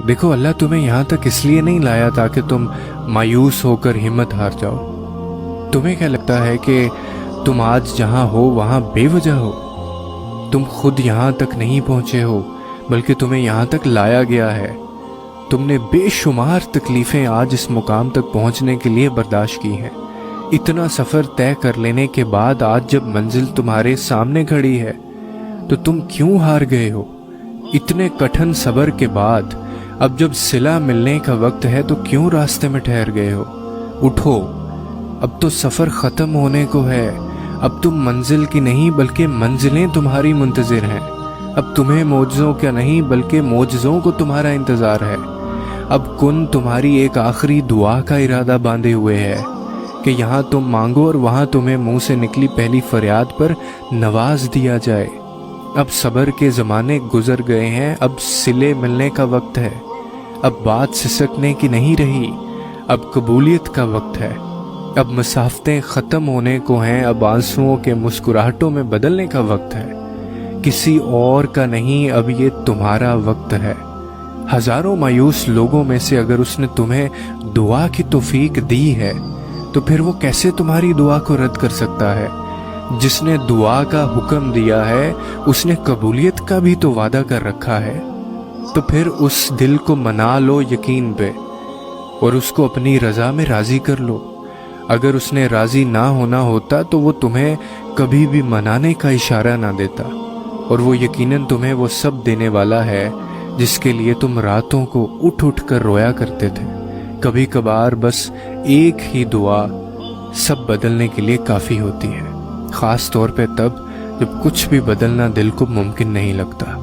دیکھو اللہ تمہیں یہاں تک اس لیے نہیں لایا تاکہ تم مایوس ہو کر ہمت ہار جاؤ۔ تمہیں کیا لگتا ہے کہ تم آج جہاں ہو وہاں بے وجہ ہو؟ تم خود یہاں تک نہیں پہنچے ہو بلکہ تمہیں یہاں تک لایا گیا ہے۔ تم نے بے شمار تکلیفیں آج اس مقام تک پہنچنے کے لیے برداشت کی ہیں۔ اتنا سفر طے کر لینے کے بعد آج جب منزل تمہارے سامنے کھڑی ہے تو تم کیوں ہار گئے ہو؟ اتنے کٹھن صبر کے بعد اب جب صلہ ملنے کا وقت ہے تو کیوں راستے میں ٹھہر گئے ہو؟ اٹھو، اب تو سفر ختم ہونے کو ہے۔ اب تم منزل کی نہیں بلکہ منزلیں تمہاری منتظر ہیں۔ اب تمہیں معجزوں کا نہیں بلکہ معجزوں کو تمہارا انتظار ہے۔ اب کن تمہاری ایک آخری دعا کا ارادہ باندھے ہوئے ہے کہ یہاں تم مانگو اور وہاں تمہیں منہ سے نکلی پہلی فریاد پر نواز دیا جائے۔ اب صبر کے زمانے گزر گئے ہیں، اب صلے ملنے کا وقت ہے۔ اب بات سسکنے کی نہیں رہی، اب قبولیت کا وقت ہے۔ اب مسافتیں ختم ہونے کو ہیں، اب آنسوؤں کے مسکراہٹوں میں بدلنے کا وقت ہے۔ کسی اور کا نہیں، اب یہ تمہارا وقت ہے۔ ہزاروں مایوس لوگوں میں سے اگر اس نے تمہیں دعا کی توفیق دی ہے تو پھر وہ کیسے تمہاری دعا کو رد کر سکتا ہے؟ جس نے دعا کا حکم دیا ہے اس نے قبولیت کا بھی تو وعدہ کر رکھا ہے۔ تو پھر اس دل کو منا لو یقین پہ اور اس کو اپنی رضا میں راضی کر لو۔ اگر اس نے راضی نہ ہونا ہوتا تو وہ تمہیں کبھی بھی منانے کا اشارہ نہ دیتا، اور وہ یقیناً تمہیں وہ سب دینے والا ہے جس کے لیے تم راتوں کو اٹھ اٹھ کر رویا کرتے تھے۔ کبھی کبھار بس ایک ہی دعا سب بدلنے کے لیے کافی ہوتی ہے، خاص طور پہ تب جب کچھ بھی بدلنا دل کو ممکن نہیں لگتا۔